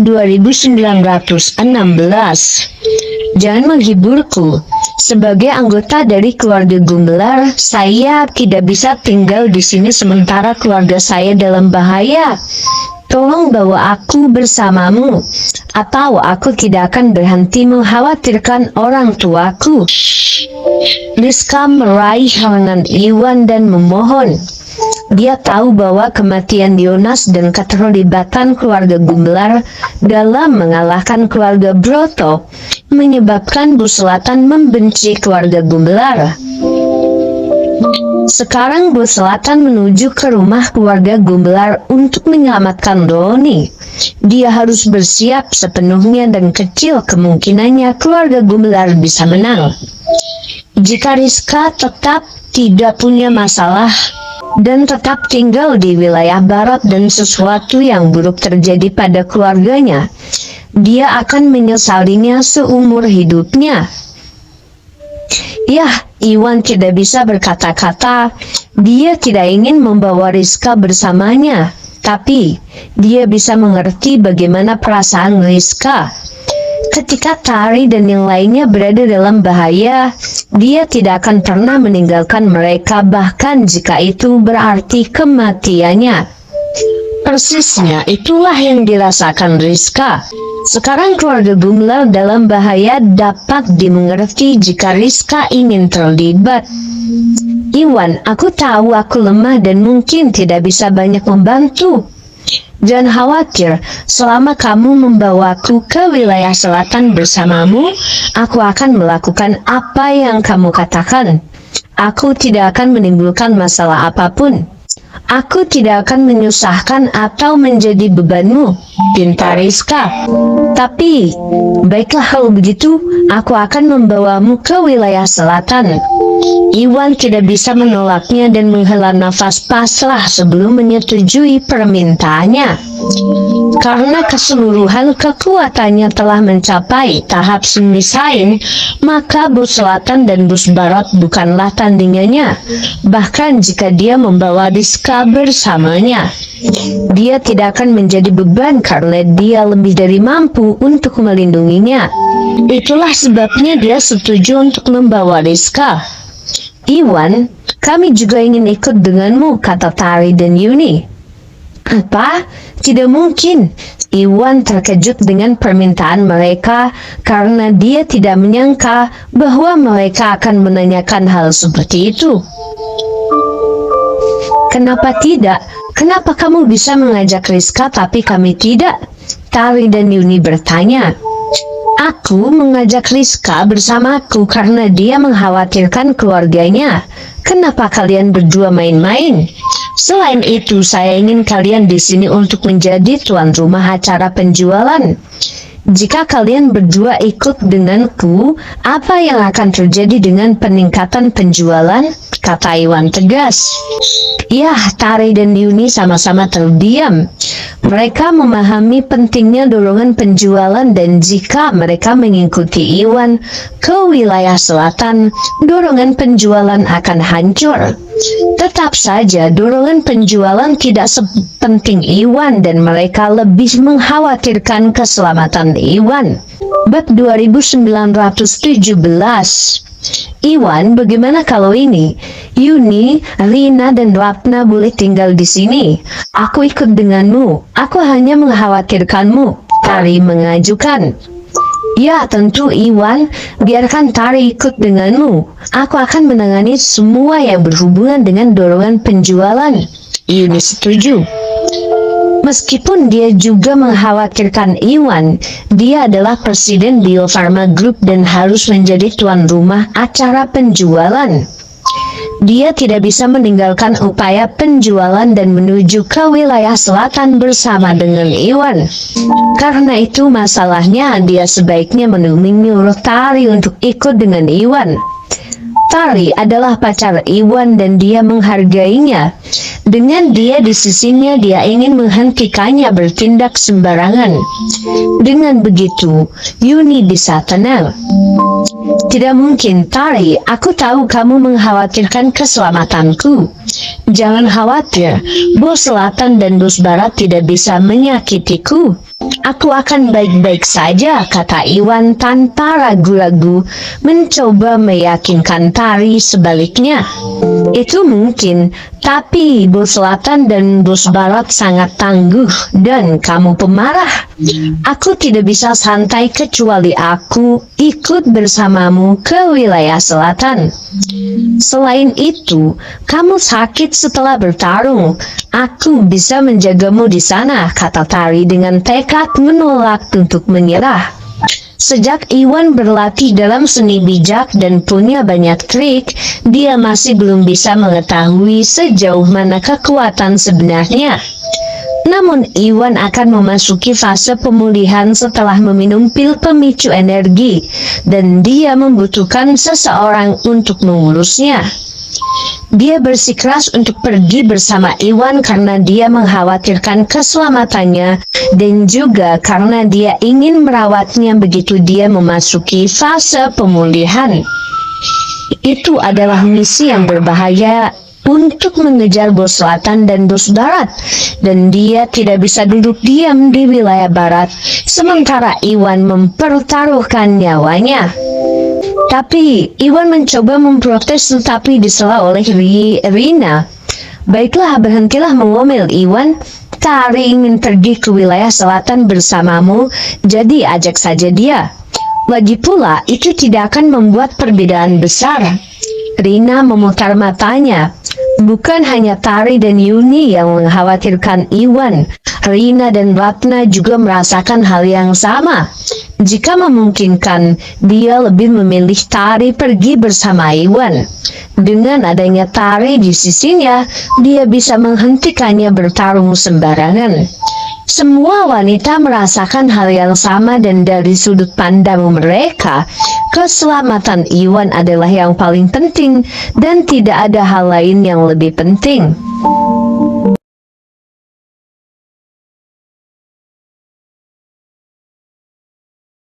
2916. Jangan menghiburku. Sebagai anggota dari keluarga Gumbelar, saya tidak bisa tinggal di sini sementara keluarga saya dalam bahaya. Tolong bawa aku bersamamu, atau aku tidak akan berhenti mengkhawatirkan orang tuaku. Rizka meraih lengan Iwan dan memohon. Dia tahu bahwa kematian Yonas dan keterlibatan keluarga Gumbelar dalam mengalahkan keluarga Broto menyebabkan Bu Selatan membenci keluarga Gumbelar. Sekarang Bu Selatan menuju ke rumah keluarga Gumbelar untuk menyelamatkan Doni. Dia harus bersiap sepenuhnya dan kecil kemungkinannya keluarga Gumbelar bisa menang. Jika Rizka tetap tidak punya masalah dan tetap tinggal di wilayah barat dan sesuatu yang buruk terjadi pada keluarganya, dia akan menyesalinya seumur hidupnya. Yah, Iwan tidak bisa berkata-kata. Dia tidak ingin membawa Rizka bersamanya, tapi dia bisa mengerti bagaimana perasaan Rizka. Ketika Tari dan yang lainnya berada dalam bahaya, dia tidak akan pernah meninggalkan mereka bahkan jika itu berarti kematiannya. Persisnya itulah yang dirasakan Rizka. Sekarang keluarga Gumbelar dalam bahaya dapat dimengerti jika Rizka ingin terlibat. Iwan, aku tahu aku lemah dan mungkin tidak bisa banyak membantu. Jangan khawatir, selama kamu membawaku ke wilayah selatan bersamamu, aku akan melakukan apa yang kamu katakan. Aku tidak akan menimbulkan masalah apapun. Aku tidak akan menyusahkan atau menjadi bebanmu, pinta Rizka. Tapi, baiklah kalau begitu, aku akan membawamu ke wilayah selatan. Iwan tidak bisa menolaknya dan menghela nafas pasrah sebelum menyetujui permintaannya. Karena keseluruhan kekuatannya telah mencapai tahap semisain, maka bus selatan dan bus barat bukanlah tandingannya. Bahkan jika dia membawa Rizka bersamanya, dia tidak akan menjadi beban karena dia lebih dari mampu untuk melindunginya. Itulah sebabnya dia setuju untuk membawa Rizka. Iwan, kami juga ingin ikut denganmu, kata Tari dan Yuni. Apa? Tidak mungkin. Iwan terkejut dengan permintaan mereka karena dia tidak menyangka bahwa mereka akan menanyakan hal seperti itu. Kenapa tidak? Kenapa kamu bisa mengajak Rizka tapi kami tidak? Tari dan Yuni bertanya. Aku mengajak Rizka bersamaku karena dia mengkhawatirkan keluarganya. Kenapa kalian berdua main-main? Selain itu, saya ingin kalian di sini untuk menjadi tuan rumah acara penjualan. Jika kalian berdua ikut denganku, apa yang akan terjadi dengan peningkatan penjualan? Kata Iwan tegas. Ya, Tari dan Yuni sama-sama terdiam. Mereka memahami pentingnya dorongan penjualan dan jika mereka mengikuti Iwan ke wilayah selatan, dorongan penjualan akan hancur. Tetap saja dorongan penjualan tidak sepenting Iwan dan mereka lebih mengkhawatirkan keselamatan Iwan. Bab 2917. Iwan, bagaimana kalau ini? Yuni, Rina dan Ratna boleh tinggal di sini. Aku ikut denganmu. Aku hanya mengkhawatirkanmu. Tari mengajukan. Ya, tentu Iwan. Biarkan Tari ikut denganmu. Aku akan menangani semua yang berhubungan dengan dorongan penjualan. Yuni setuju. Meskipun dia juga mengkhawatirkan Iwan, dia adalah presiden Bio Farma Group dan harus menjadi tuan rumah acara penjualan. Dia tidak bisa meninggalkan upaya penjualan dan menuju ke wilayah selatan bersama dengan Iwan. Karena itu masalahnya dia sebaiknya menyuruh Tari untuk ikut dengan Iwan. Tari adalah pacar Iwan dan dia menghargainya. Dengan dia di sisinya, dia ingin menghentikannya bertindak sembarangan. Dengan begitu, Yuni bisa tenang. Tidak mungkin, Tari. Aku tahu kamu mengkhawatirkan keselamatanku. Jangan khawatir, bos selatan dan bos barat tidak bisa menyakitiku. Aku akan baik-baik saja, kata Iwan tanpa ragu-ragu, mencoba meyakinkan Tari sebaliknya. Itu mungkin, tapi bos selatan dan bos barat sangat tangguh dan kamu pemarah. Aku tidak bisa santai kecuali aku ikut bersamamu ke wilayah selatan. Selain itu, kamu sakit setelah bertarung. Aku bisa menjagamu di sana, kata Tari dengan tekad menolak untuk menyerah. Sejak Iwan berlatih dalam seni bijak dan punya banyak trik, dia masih belum bisa mengetahui sejauh mana kekuatan sebenarnya. Namun Iwan akan memasuki fase pemulihan setelah meminum pil pemicu energi, dan dia membutuhkan seseorang untuk mengurusnya. Dia bersikeras untuk pergi bersama Iwan karena dia mengkhawatirkan keselamatannya dan juga karena dia ingin merawatnya begitu dia memasuki fase pemulihan. Itu adalah misi yang berbahaya untuk mengejar bos selatan dan bos barat, dan dia tidak bisa duduk diam di wilayah barat sementara Iwan mempertaruhkan nyawanya. Tapi Iwan mencoba memprotes tetapi disela oleh Rina. Baiklah, berhentilah mengomel Iwan. Tari ingin pergi ke wilayah selatan bersamamu, jadi ajak saja dia. Lagi pula itu tidak akan membuat perbedaan besar. Rina memutar matanya. Bukan hanya Tari dan Yuni yang mengkhawatirkan Iwan, Rina dan Ratna juga merasakan hal yang sama. Jika memungkinkan, dia lebih memilih Tari pergi bersama Iwan. Dengan adanya Tari di sisinya, dia bisa menghentikannya bertarung sembarangan. Semua wanita merasakan hal yang sama dan dari sudut pandang mereka, keselamatan Iwan adalah yang paling penting dan tidak ada hal lain yang lebih penting.